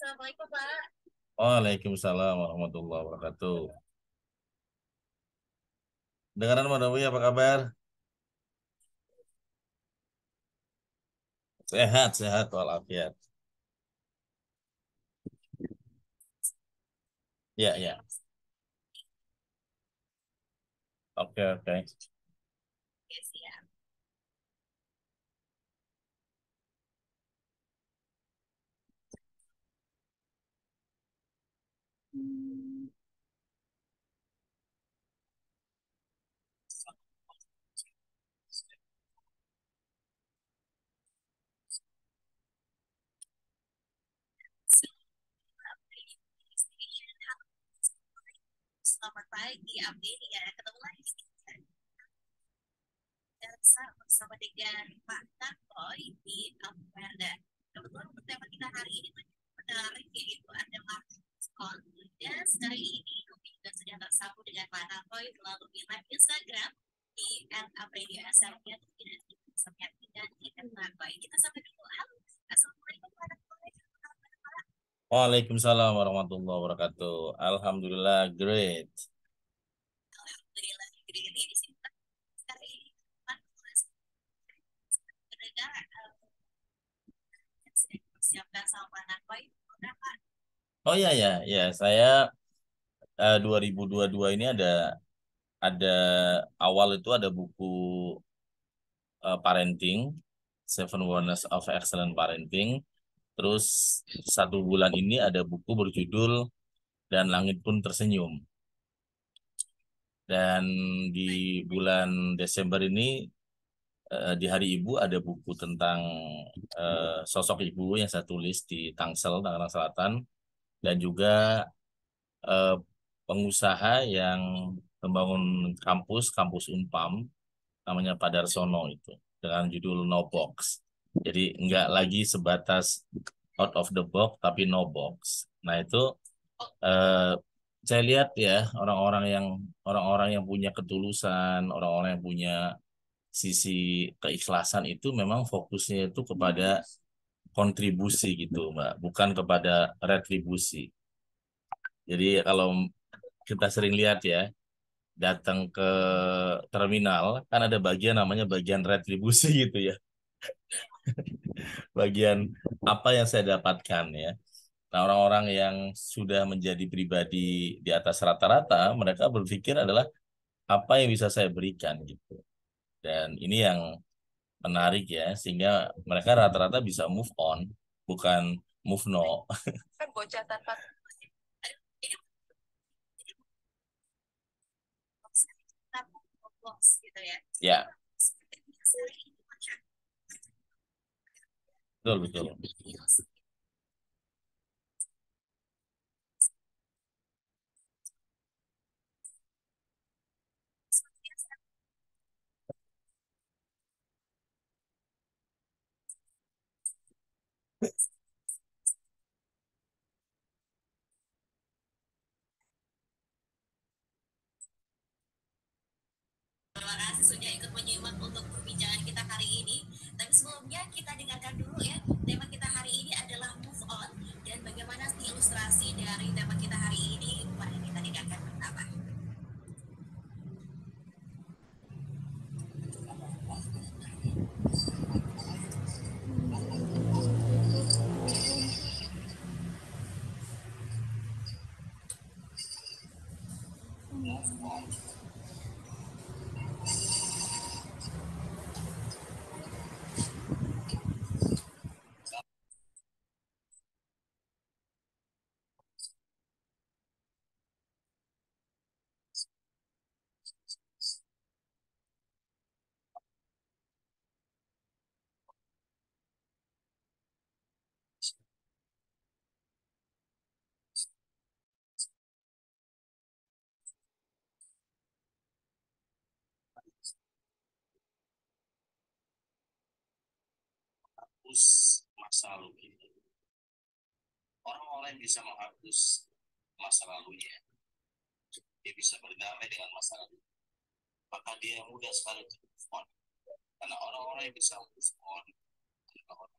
Assalamualaikum, Pak. Waalaikumsalam warahmatullahi wabarakatuh. Dengaran Mbak Novi, apa kabar? Sehat, sehat walafiat. Ya, ya. Oke, oke. Ya, siap. Selamat pagi, Abdi. Ya, ketemu lagi kita. Dan bersama dengan Pak Tantoy di Amanda. Kebetulan untuk tema kita hari ini menarik, yaitu adalah diskon. Dan hari ini kami juga sudah tersambung dengan Pak Tantoy melalui live Instagram di @apredia.srnya. Tidak bisa menyaksikan di @tantoy. Kita sampai dulu. Halo, Assalamualaikum Pak Tantoy. Waalaikumsalam warahmatullahi wabarakatuh. Alhamdulillah, great. Alhamdulillah, ini sih sekali mendengar yang sedang dipersiapkan sama anak bayi berapa. Oh ya, ya, ya. Saya 2022 ini ada awal itu ada buku parenting, Seven Wonders of Excellent Parenting. Terus 1 bulan ini ada buku berjudul Dan Langit Pun Tersenyum. Dan di bulan Desember ini di Hari Ibu ada buku tentang sosok ibu yang saya tulis di Tangsel, Tangerang Selatan, dan juga eh, pengusaha yang membangun kampus Unpam, namanya Pak Darsono itu, dengan judul No Box. Jadi nggak lagi sebatas out of the box, tapi no box. Nah itu eh, saya lihat ya orang-orang yang punya ketulusan, orang-orang yang punya sisi keikhlasan itu memang fokusnya itu kepada kontribusi gitu, Mbak, bukan kepada retribusi. Jadi kalau kita sering lihat ya, datang ke terminal kan ada bagian namanya bagian retribusi gitu ya. Bagian apa yang saya dapatkan ya. Nah, orang-orang yang sudah menjadi pribadi di atas rata-rata, mereka berpikir adalah apa yang bisa saya berikan gitu. Dan ini yang menarik ya, sehingga mereka rata-rata bisa move on, bukan move no. Kan bocah tanpa ini box gitu ya. Ya, betul betul. Terima kasih sudah ikut menyimak untuk perbincangan kita hari ini. Tapi sebelumnya kita dengarkan dulu ya. Tema kita hari ini adalah move on. Dan bagaimana sih ilustrasi dari tema kita hari ini? Mari kita dengarkan pertama. Hapus masa lalu itu. Orang-orang yang bisa menghapus masa lalunya, dia bisa berdamai dengan masa lalu. Maka dia mudah sekali untuk move on. Karena orang-orang yang bisa move on adalah orang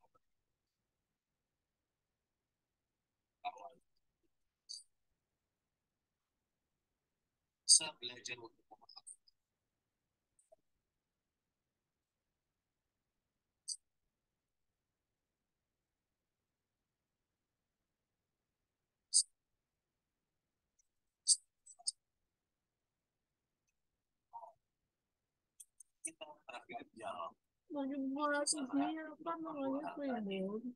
Lagi buat ini apa namanya tuh ya, Bun?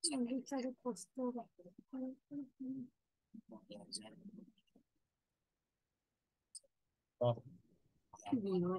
Lagi cari postur. Oh, Gila.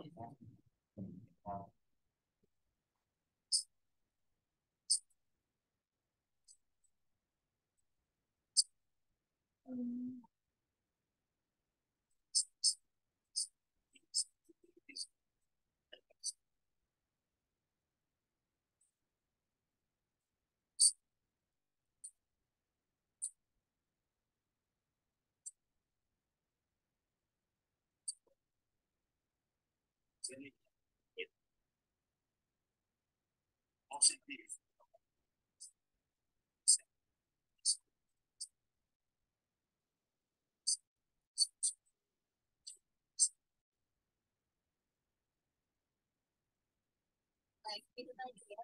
Baik, itu tadi ya.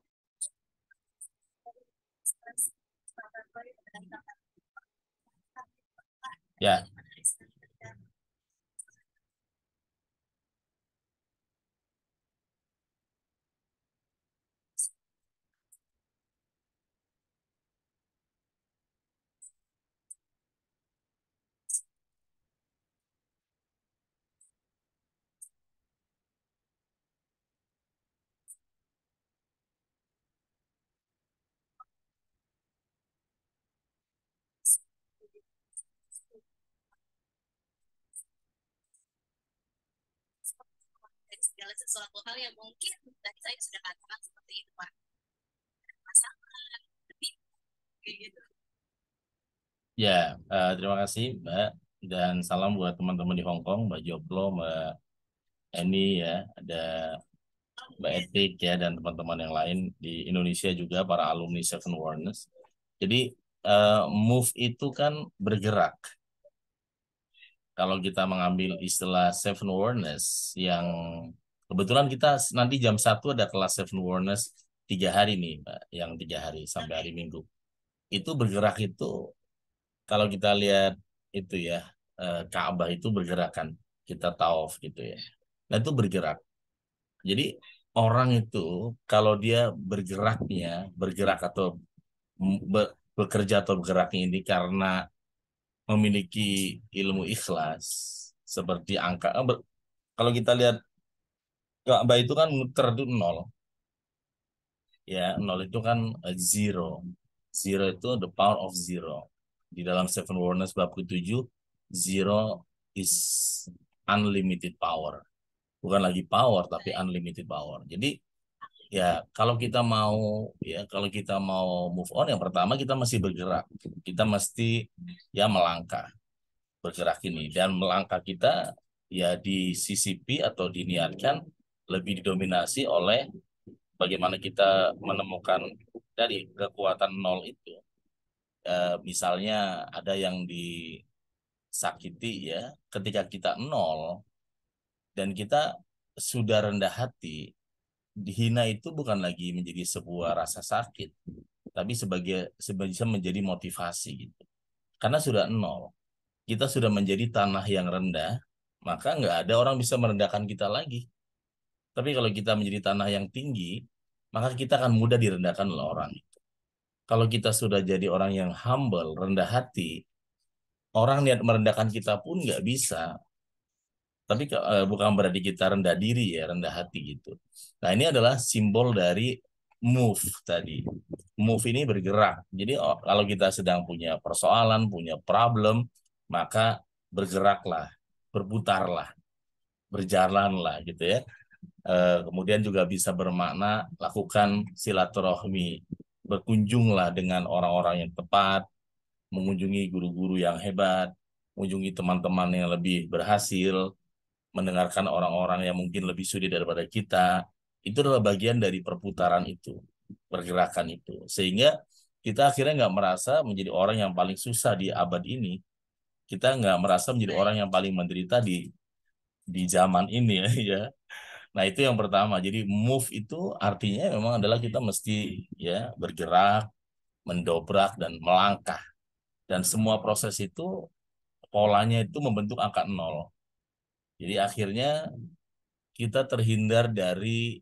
Stres, ya. dari segala sesuatu hal yang mungkin tadi saya sudah katakan seperti itu Pak, masalah lebih kayak gitu. Ya, terima kasih Mbak dan salam buat teman-teman di Hong Kong, Mbak Joplo, Mbak Eni ya, ada Mbak Etik ya dan teman-teman yang lain di Indonesia juga para alumni Seven Wonders. Jadi move itu kan bergerak. Kalau kita mengambil istilah Seven Wonders yang kebetulan kita nanti jam 1 ada kelas Seven Wonders 3 hari nih, Mbak, yang 3 hari sampai hari Minggu. Itu bergerak itu kalau kita lihat itu ya Ka'bah itu bergerak kan, kita tawaf gitu ya. Nah itu bergerak. Jadi orang itu kalau dia bergerak atau bekerja atau bergeraknya ini karena memiliki ilmu ikhlas seperti angka kalau kita lihat Ka'bah itu kan muter itu nol ya nol itu kan zero zero itu the power of zero di dalam Seven Wonders bab ke-7 zero is unlimited power bukan lagi power tapi unlimited power jadi ya kalau kita mau move on yang pertama kita masih bergerak kita mesti ya melangkah bergerak ini dan melangkah kita ya disisipi atau diniatkan lebih didominasi oleh bagaimana kita menemukan dari kekuatan nol itu. Misalnya ada yang disakiti ya ketika kita nol dan kita sudah rendah hati dihina itu bukan lagi menjadi sebuah rasa sakit tapi bisa menjadi motivasi gitu karena sudah nol kita sudah menjadi tanah yang rendah, maka nggak ada orang bisa merendahkan kita lagi. Tapi kalau kita menjadi tanah yang tinggi, maka kita akan mudah direndahkan oleh orang. Kalau kita sudah jadi orang yang humble, rendah hati, orang niat merendahkan kita pun nggak bisa. Tapi bukan berarti kita rendah diri ya, rendah hati gitu. Nah ini adalah simbol dari move tadi. Move ini bergerak. Jadi kalau kita sedang punya persoalan, punya problem, maka bergeraklah, berputarlah, berjalanlah gitu ya. Kemudian juga bisa bermakna lakukan silaturahmi, berkunjunglah dengan orang-orang yang tepat, mengunjungi guru-guru yang hebat, mengunjungi teman-teman yang lebih berhasil, mendengarkan orang-orang yang mungkin lebih sulit daripada kita, itu adalah bagian dari perputaran itu, pergerakan itu. Sehingga kita akhirnya nggak merasa menjadi orang yang paling susah di abad ini. Kita nggak merasa menjadi orang yang paling menderita di zaman ini ya. ya. Nah itu yang pertama. Jadi move itu artinya memang adalah kita mesti ya bergerak, mendobrak dan melangkah. Dan semua proses itu polanya itu membentuk angka nol. Jadi akhirnya kita terhindar dari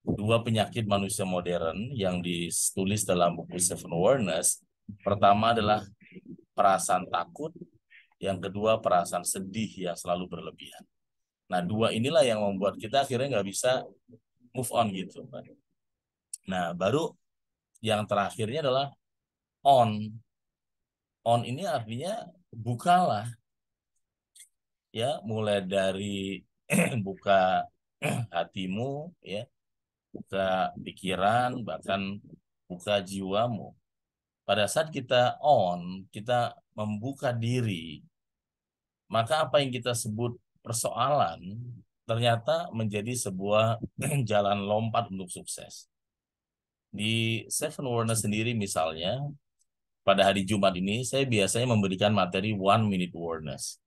dua penyakit manusia modern yang ditulis dalam buku Seven Awareness. Pertama adalah perasaan takut, yang kedua perasaan sedih yang selalu berlebihan. Nah, dua inilah yang membuat kita akhirnya nggak bisa move on gitu. Nah, baru yang terakhirnya adalah on. On ini artinya bukalah, ya, mulai dari buka hatimu, ya, buka pikiran, bahkan buka jiwamu. Pada saat kita on, kita membuka diri, maka apa yang kita sebut persoalan ternyata menjadi sebuah jalan lompat untuk sukses. Di Seven Awareness sendiri misalnya, pada hari Jumat ini saya biasanya memberikan materi 1 minute awareness.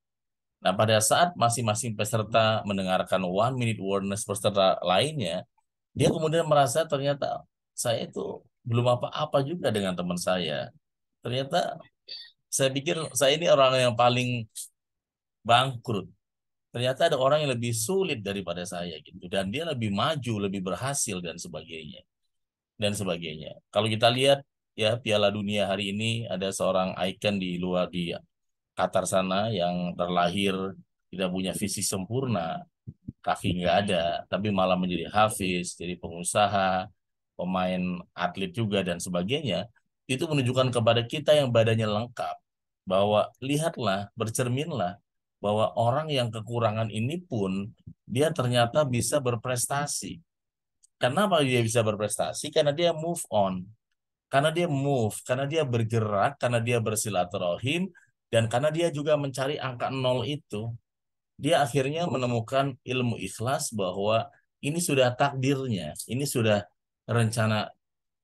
Nah, pada saat masing-masing peserta mendengarkan 1 minute awareness peserta lainnya, dia kemudian merasa ternyata saya itu belum apa-apa juga dengan teman saya. Ternyata saya pikir saya ini orang yang paling bangkrut. Ternyata ada orang yang lebih sulit daripada saya gitu dan dia lebih maju, lebih berhasil dan sebagainya. Dan sebagainya. Kalau kita lihat ya Piala Dunia hari ini ada seorang ikon di luar di Qatar sana yang terlahir tidak punya visi sempurna, kaki nggak ada, tapi malah menjadi hafiz, jadi pengusaha, pemain atlet juga dan sebagainya. Itu menunjukkan kepada kita yang badannya lengkap bahwa lihatlah, bercerminlah bahwa orang yang kekurangan ini pun dia ternyata bisa berprestasi. Kenapa dia bisa berprestasi? Karena dia move on. Karena dia move, karena dia bergerak, karena dia bersilaturahim, dan karena dia juga mencari angka nol itu. Dia akhirnya menemukan ilmu ikhlas bahwa ini sudah takdirnya, ini sudah rencana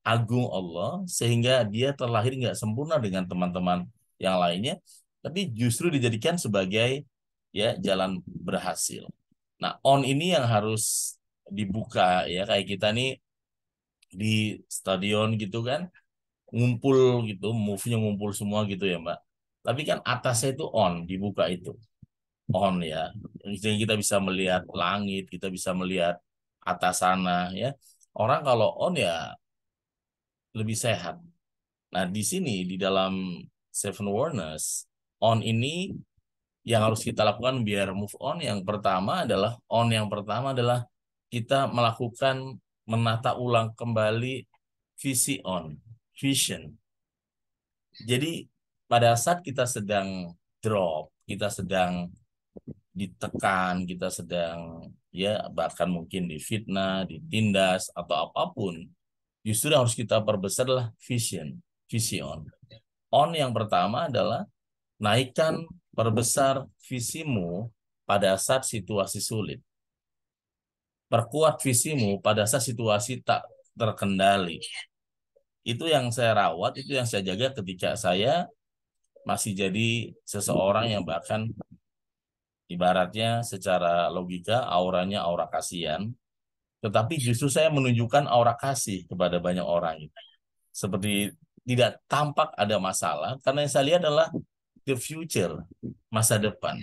agung Allah, sehingga dia terlahir nggak sempurna dengan teman-teman yang lainnya, tapi justru dijadikan sebagai ya jalan berhasil. Nah, on ini yang harus dibuka ya, kayak kita nih di stadion gitu kan, ngumpul gitu, move-nya ngumpul semua gitu ya Mbak. Tapi kan atasnya itu on, dibuka itu on ya. Jadi kita bisa melihat langit, kita bisa melihat atas sana ya. Orang kalau on ya lebih sehat. Nah, di sini di dalam Seven Wonders, on ini yang harus kita lakukan biar move on yang pertama adalah kita melakukan menata ulang kembali visi on, vision. Jadi pada saat kita sedang drop, kita sedang ditekan, kita sedang ya bahkan mungkin difitnah, ditindas atau apapun, justru yang harus kita perbesar adalah vision, vision. On yang pertama adalah naikkan, perbesar visimu pada saat situasi sulit. Perkuat visimu pada saat situasi tak terkendali. Itu yang saya rawat, itu yang saya jaga ketika saya masih jadi seseorang yang bahkan ibaratnya secara logika auranya aura kasihan, tetapi justru saya menunjukkan aura kasih kepada banyak orang. Seperti tidak tampak ada masalah, karena yang saya lihat adalah the future, masa depan.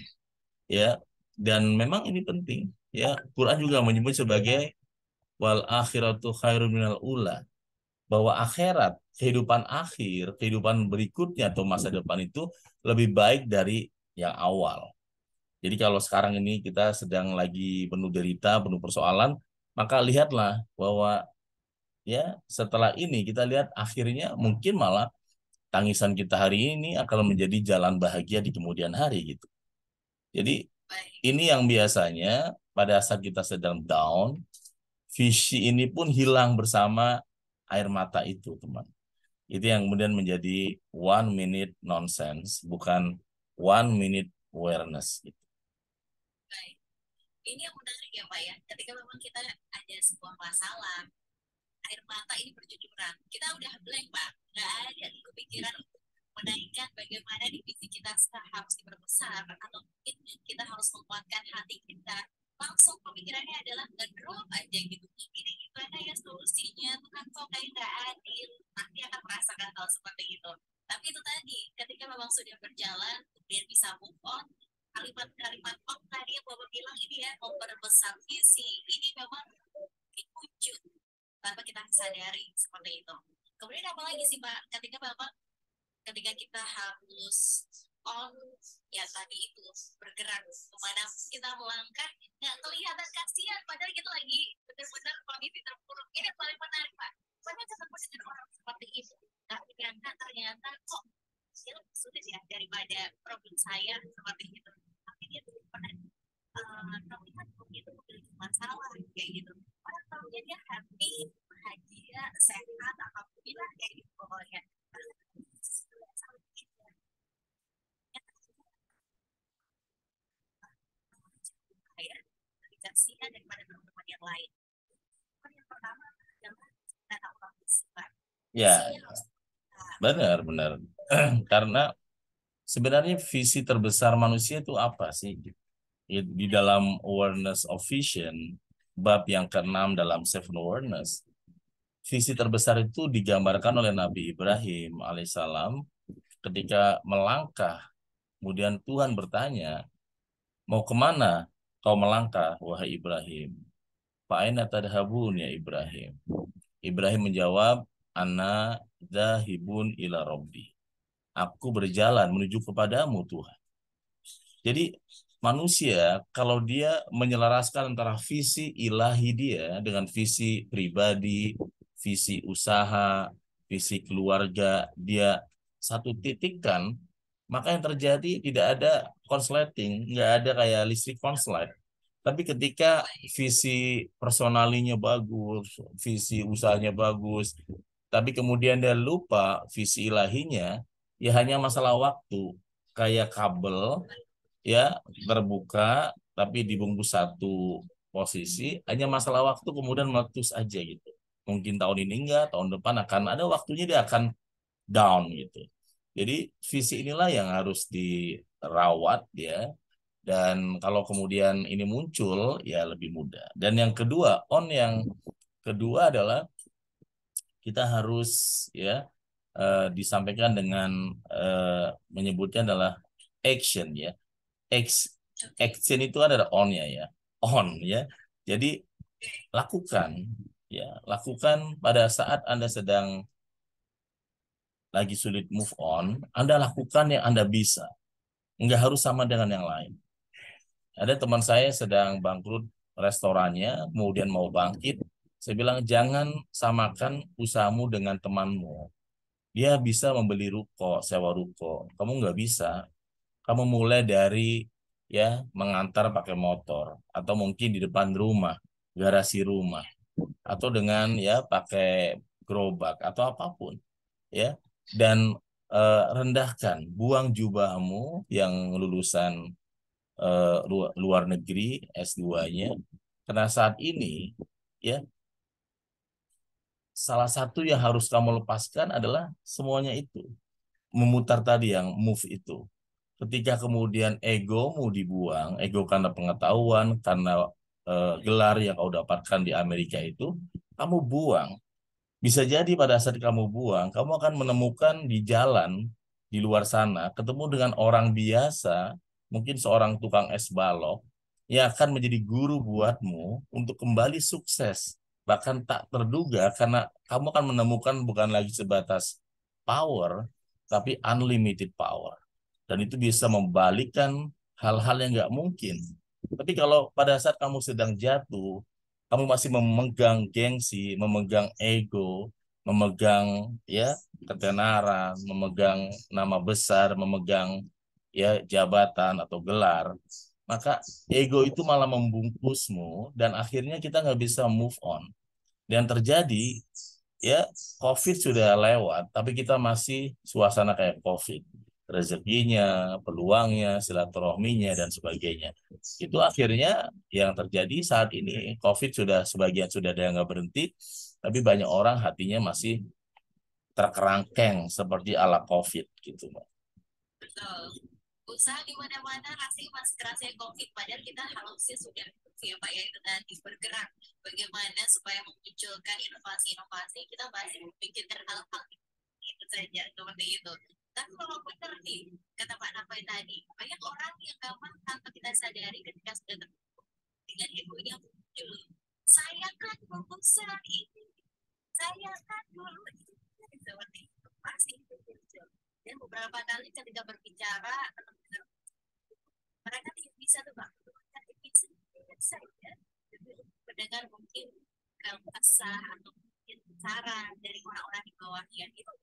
Ya, dan memang ini penting. Ya, Quran juga menyebut sebagai wal akhiratu khairun minal ula, bahwa akhirat, kehidupan akhir, kehidupan berikutnya atau masa depan itu lebih baik dari yang awal. Jadi kalau sekarang ini kita sedang lagi penuh derita, penuh persoalan, maka lihatlah bahwa ya setelah ini kita lihat akhirnya mungkin malah tangisan kita hari ini akan menjadi jalan bahagia di kemudian hari gitu. Jadi ini yang biasanya pada saat kita sedang down, visi ini pun hilang bersama air mata itu, teman. Itu yang kemudian menjadi 1 minute nonsense, bukan 1 minute awareness. Gitu. Baik. Ini yang menarik ya Pak ya, ketika memang kita ada sebuah masalah, air mata ini bercucuran, kita udah blank Pak, nggak ada kepikiran untuk menaikkan bagaimana divisi kita harus diperbesar, atau mungkin kita harus menguatkan hati kita. Langsung pemikirannya adalah ngedrop aja gitu, ini gimana ya solusinya, tuh kan kok kayak nggak adil, nanti akan merasakan hal seperti itu. Tapi itu tadi, ketika memang sudah berjalan, kemudian bisa move on, kalimat-kalimat tadi yang Bapak bilang ini ya, memperbesar visi, ini memang wujud tanpa kita sadari seperti itu. Kemudian apa lagi sih Pak, ketika kita harus on ya tadi itu bergerak kemana kita melangkah, nggak kelihatan kasihan padahal kita lagi benar-benar kondisi terpuruk. Ini yang paling menarik Pak, banyak ketemu dengan orang seperti itu, nggak ternyata kok dia lebih sulit ya daripada problem saya seperti itu, tapi dia tuh pernah terlihat begitu memiliki masalah kayak gitu. Orang tahunya dia happy, bahagia, sehat, alhamdulillah kayak gitu pokoknya. Kasihan daripada teman-teman yang lain. Yang pertama adalah data ulang sifat. Ya, benar. Karena sebenarnya visi terbesar manusia itu apa sih? Di dalam Awareness of Vision, bab yang ke-6 dalam Seven Awareness, visi terbesar itu digambarkan oleh Nabi Ibrahim alaihissalam ketika melangkah. Kemudian Tuhan bertanya, mau kemana kau melangkah, wahai Ibrahim? Fa'aina tadhabun ya Ibrahim? Ibrahim menjawab, Ana dzahibun ila Rabbi. Aku berjalan menuju kepadamu Tuhan. Jadi manusia kalau dia menyelaraskan antara visi ilahi dia dengan visi pribadi, visi usaha, visi keluarga, dia satu titikkan, maka yang terjadi tidak ada konsleting, nggak ada kayak listrik konslet. Tapi ketika visi personalinya bagus, visi usahanya bagus, tapi kemudian dia lupa visi ilahinya, ya hanya masalah waktu. Kayak kabel ya terbuka tapi dibungkus satu posisi, hanya masalah waktu kemudian meletus aja gitu. Mungkin tahun ini enggak, tahun depan akan ada waktunya dia akan down gitu. Jadi visi inilah yang harus dirawat ya. Dan kalau kemudian ini muncul ya lebih mudah. Dan yang kedua, yang kedua adalah kita harus ya disampaikan dengan menyebutnya adalah action ya. Action itu adalah on-nya ya. On ya. Jadi lakukan ya, lakukan pada saat Anda sedang lagi sulit move on, Anda lakukan yang Anda bisa. Nggak harus sama dengan yang lain. Ada teman saya sedang bangkrut restorannya, kemudian mau bangkit. Saya bilang, jangan samakan usahamu dengan temanmu. Dia bisa membeli ruko, sewa ruko. Kamu nggak bisa. Kamu mulai dari ya mengantar pakai motor. Atau mungkin di depan rumah, garasi rumah. Atau dengan ya pakai gerobak atau apapun. Ya. Dan rendahkan, buang jubahmu yang lulusan luar negeri S2-nya. Karena saat ini ya salah satu yang harus kamu lepaskan adalah semuanya itu. Memutar tadi yang move itu. Ketika kemudian egomu dibuang, ego karena pengetahuan, karena gelar yang kau dapatkan di Amerika itu, kamu buang. Bisa jadi pada saat kamu buang, kamu akan menemukan di jalan di luar sana, ketemu dengan orang biasa, mungkin seorang tukang es balok, yang akan menjadi guru buatmu untuk kembali sukses. Bahkan tak terduga karena kamu akan menemukan bukan lagi sebatas power, tapi unlimited power. Dan itu bisa membalikkan hal-hal yang nggak mungkin. Tapi kalau pada saat kamu sedang jatuh, kamu masih memegang gengsi, memegang ego, memegang ya ketenaran, memegang nama besar, memegang ya jabatan atau gelar, maka ego itu malah membungkusmu dan akhirnya kita nggak bisa move on. Dan terjadi ya COVID sudah lewat, tapi kita masih suasana kayak COVID. Rezekinya, peluangnya, silaturahminya, dan sebagainya. Itu akhirnya yang terjadi saat ini, COVID sudah sebagian sudah ada yang nggak berhenti, tapi banyak orang hatinya masih terkerangkeng seperti ala COVID gitu, Mbak. Betul. Usaha di mana-mana rasanya masih kerasa COVID, padahal kita harusnya sudah ya Pak ya itu tadi bergerak bagaimana supaya memunculkan inovasi-inovasi, kita masih memikirkan hal-hal itu saja seperti itu. Tapi kalau benar nih kata Pak Napai tadi, banyak orang yang gampang tanpa kita sadari ketika sudah terpuruk dengan egonya muncul. Saya kan berusaha ini, saya kan dulu itu seperti itu pasti muncul. Dan beberapa kali ketika berbicara mereka tidak bisa tuh Pak, mereka bisa saja mendengar mungkin kesah atau mungkin saran dari orang-orang di bawahnya itu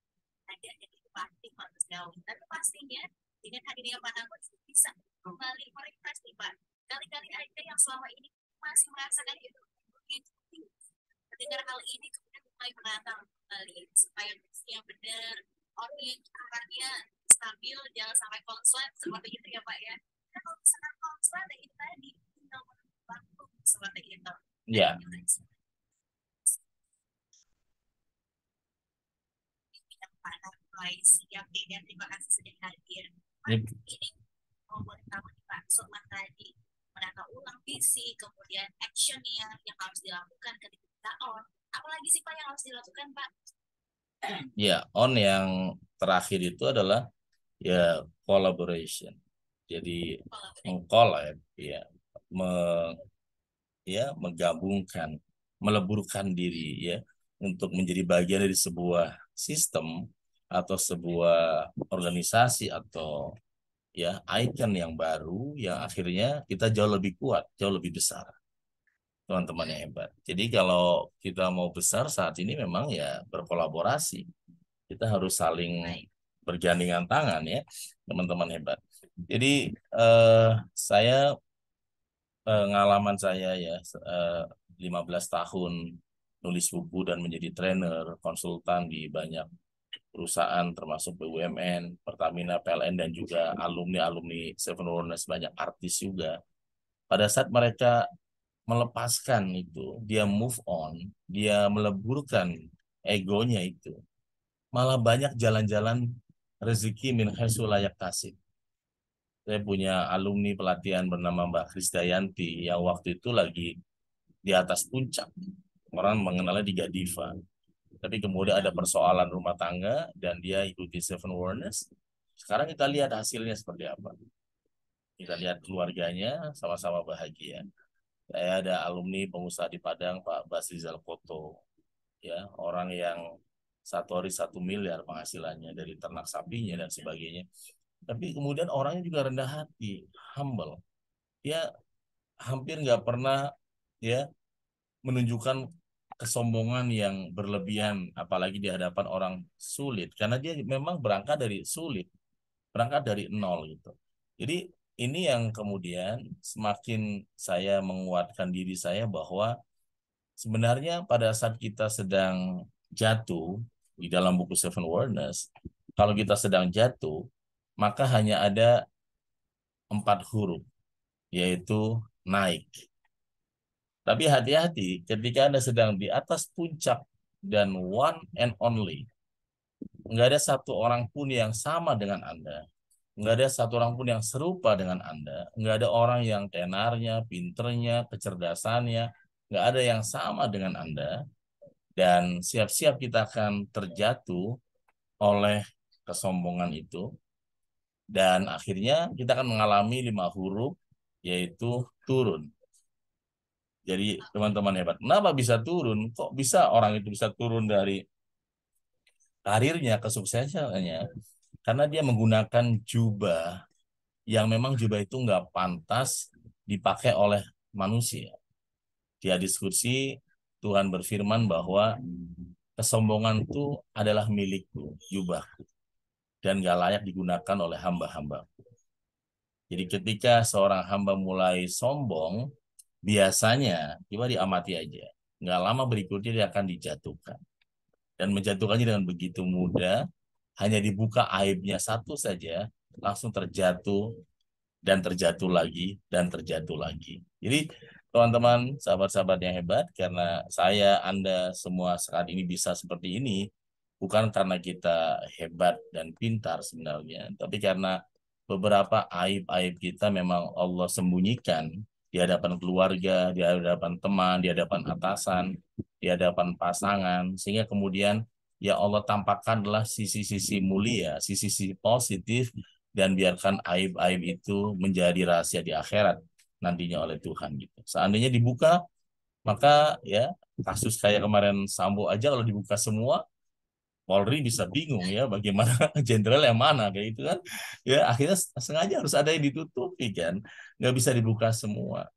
ada yang itu pasti manusiawi. Tapi pastinya dengan hadirnya Pak Nanggut bisa kembali merefresh nih Pak. Kali-kali ada yang selama ini masih merasakan itu mendengar hal ini kemudian mulai menata kembali supaya yang benar, orangnya arahnya stabil, jangan sampai konslet seperti itu ya Pak ya. Nah, kalau misalkan konslet ya itu tadi tinggal waktu seperti itu. Ya. Siap dan terima kasih sudah hadir. Ini mau tahu Pak Sulman tadi menata ulang visi, kemudian actionnya yang harus dilakukan ketika kita on. Apalagi sih Pak yang harus dilakukan Pak? Ya, on yang terakhir itu adalah ya collaboration. Jadi mengkolab ya, menggabungkan, meleburkan diri ya untuk menjadi bagian dari sebuah sistem atau sebuah organisasi atau ya ikon yang baru yang akhirnya kita jauh lebih kuat, jauh lebih besar. Teman-teman yang hebat. Jadi kalau kita mau besar saat ini memang ya berkolaborasi. Kita harus saling bergandengan tangan ya, teman-teman hebat. Jadi saya pengalaman saya ya 15 tahun nulis buku dan menjadi trainer, konsultan di banyak perusahaan termasuk BUMN, Pertamina, PLN, dan juga alumni-alumni Seven Wonders, banyak artis juga. Pada saat mereka melepaskan itu, dia move on, dia meleburkan egonya itu, malah banyak jalan-jalan rezeki min haitsu la yahtasib. Saya punya alumni pelatihan bernama Mbak Krisdayanti yang waktu itu lagi di atas puncak. Orang mengenalnya Tiga Diva. Tapi kemudian ada persoalan rumah tangga dan dia ikuti Seven Wonders. Sekarang kita lihat hasilnya seperti apa. Kita lihat keluarganya sama-sama bahagia. Saya ada alumni pengusaha di Padang, Pak Basrizal Koto. Ya, orang yang satu hari 1 miliar penghasilannya dari ternak sapinya dan sebagainya. Tapi kemudian orangnya juga rendah hati, humble. Dia hampir nggak pernah ya menunjukkan kesombongan yang berlebihan, apalagi di hadapan orang sulit, karena dia memang berangkat dari sulit, berangkat dari nol gitu. Jadi ini yang kemudian semakin saya menguatkan diri saya bahwa sebenarnya pada saat kita sedang jatuh di dalam buku Seven Wonders, kalau kita sedang jatuh, maka hanya ada 4 huruf, yaitu naik. Tapi hati-hati ketika Anda sedang di atas puncak dan one and only, nggak ada satu orang pun yang sama dengan Anda. Nggak ada satu orang pun yang serupa dengan Anda. Nggak ada orang yang tenarnya, pinternya, kecerdasannya. Nggak ada yang sama dengan Anda. Dan siap-siap kita akan terjatuh oleh kesombongan itu. Dan akhirnya kita akan mengalami 5 huruf, yaitu turun. Jadi teman-teman hebat, kenapa bisa turun? Kok bisa orang itu bisa turun dari karirnya, kesuksesannya? Karena dia menggunakan jubah yang memang jubah itu nggak pantas dipakai oleh manusia. Di hadis kursi, Tuhan berfirman bahwa kesombongan itu adalah milikku, jubahku, dan nggak layak digunakan oleh hamba-hamba. Jadi ketika seorang hamba mulai sombong, biasanya, coba diamati aja, nggak lama berikutnya dia akan dijatuhkan. Dan menjatuhkannya dengan begitu mudah, hanya dibuka aibnya satu saja, langsung terjatuh, dan terjatuh lagi, dan terjatuh lagi. Jadi teman-teman, sahabat-sahabat yang hebat, karena saya, Anda semua saat ini bisa seperti ini, bukan karena kita hebat dan pintar sebenarnya, tapi karena beberapa aib-aib kita memang Allah sembunyikan di hadapan keluarga, di hadapan teman, di hadapan atasan, di hadapan pasangan, sehingga kemudian ya Allah tampakkanlah sisi-sisi mulia, sisi-sisi positif, dan biarkan aib-aib itu menjadi rahasia di akhirat nantinya oleh Tuhan gitu. Seandainya dibuka, maka ya kasus kayak kemarin Sambo aja kalau dibuka semua, Polri bisa bingung ya bagaimana jenderal yang mana kayak itu kan, ya akhirnya sengaja harus ada yang ditutupi kan, nggak bisa dibuka semua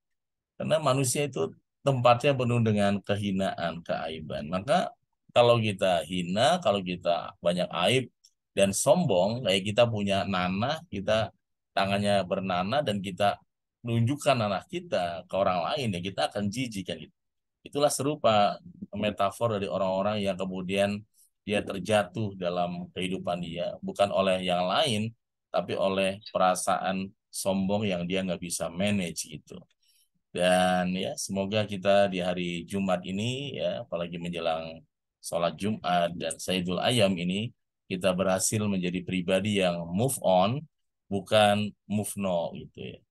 karena manusia itu tempatnya penuh dengan kehinaan, keaiban. Maka kalau kita hina, kalau kita banyak aib dan sombong, kayak kita punya nanah, kita tangannya bernanah dan kita menunjukkan nanah kita ke orang lain, ya kita akan jijik kan gitu. Itulah serupa metafor dari orang-orang yang kemudian dia terjatuh dalam kehidupan dia, bukan oleh yang lain, tapi oleh perasaan sombong yang dia nggak bisa manage gitu. Dan ya semoga kita di hari Jumat ini ya, apalagi menjelang sholat Jumat dan Sayyidul Ayam ini, kita berhasil menjadi pribadi yang move on, bukan move no gitu ya.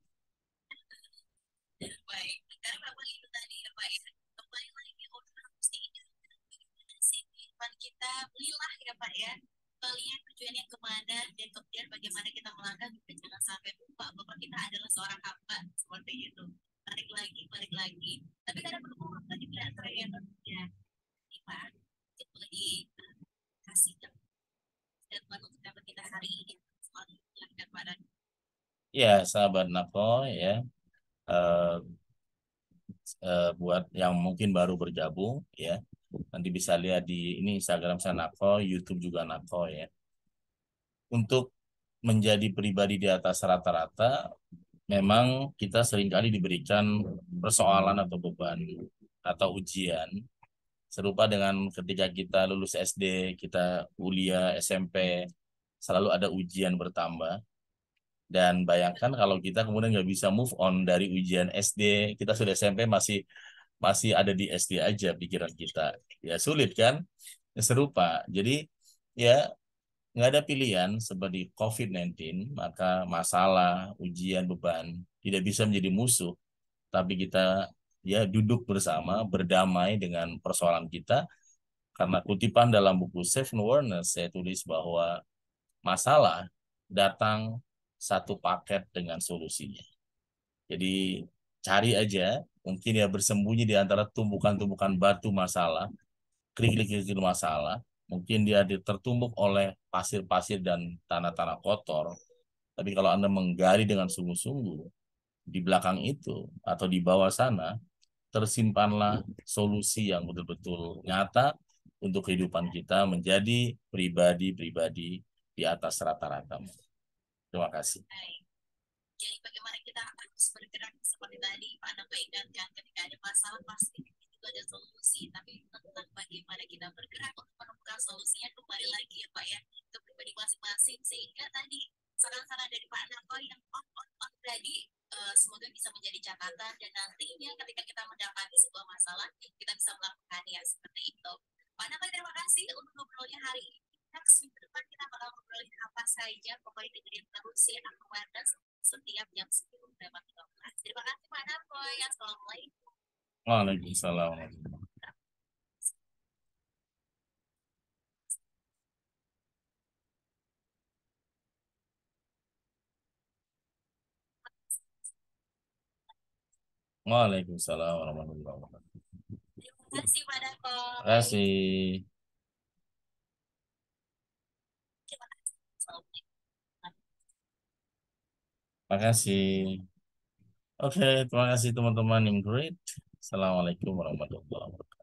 Baik, karena memang itu tadi ya Pak ya, kembali lagi orang harus kehidupan kita belilah ya Pak ya, melihat tujuannya kemana dan kemudian bagaimana kita melangkah juga jangan sampai lupa bahwa kita adalah seorang hamba seperti itu. Balik lagi. Tapi kadang berhubung tadi bilang trainer ya, Pak, itu lagi kasih dan untuk dapat kita hari ini selalu dilakukan pada Ya sahabat Nako ya, eh, buat yang mungkin baru bergabung ya, nanti bisa lihat di ini Instagram saya Nako, YouTube juga Nako ya. Untuk menjadi pribadi di atas rata-rata, memang kita seringkali diberikan persoalan atau beban atau ujian Serupa dengan ketika kita lulus SD, kita kuliah, SMP, selalu ada ujian bertambah. Dan bayangkan kalau kita kemudian nggak bisa move on dari ujian SD, kita sudah SMP masih masih ada di SD aja pikiran kita. Ya sulit kan? Ya, serupa. Jadi ya nggak ada pilihan seperti COVID-19, maka masalah, ujian, beban tidak bisa menjadi musuh, tapi kita ya duduk bersama, berdamai dengan persoalan kita, karena kutipan dalam buku Safe and Awareness saya tulis bahwa masalah datang satu paket dengan solusinya. Jadi cari aja, mungkin ya bersembunyi di antara tumbukan-tumbukan batu masalah, kerikil-kerikil masalah, mungkin dia tertumbuk oleh pasir-pasir dan tanah-tanah kotor. Tapi kalau Anda menggali dengan sungguh-sungguh, di belakang itu atau di bawah sana, tersimpanlah solusi yang betul-betul nyata untuk kehidupan kita menjadi pribadi-pribadi di atas rata-rata. Terima kasih. Baik. Jadi bagaimana kita harus bergerak seperti tadi Pak Nako ingatkan, ketika ada masalah pasti itu ada solusi, tapi tentang bagaimana kita bergerak untuk menemukan solusinya kembali lagi ya Pak ya ke pribadi masing-masing, sehingga tadi saran-saran dari Pak Nako yang on tadi semoga bisa menjadi catatan, dan nantinya ketika kita mendapati sebuah masalah kita bisa melakukannya seperti itu. Pak Nako, terima kasih untuk ngobrolnya hari ini. Next minggu depan kita bakal ngobrolin apa saja, pokoknya dengerin terus ya Awareness setiap jam 10:15. Terima kasih Pak Napoy. Assalamualaikum. Waalaikumsalam. Waalaikumsalam warahmatullahi wabarakatuh. Terima kasih Pak Napoy. Terima kasih. Terima kasih. Assalamualaikum. Terima kasih. Oke, terima kasih teman-teman yang great. Assalamualaikum warahmatullahi wabarakatuh.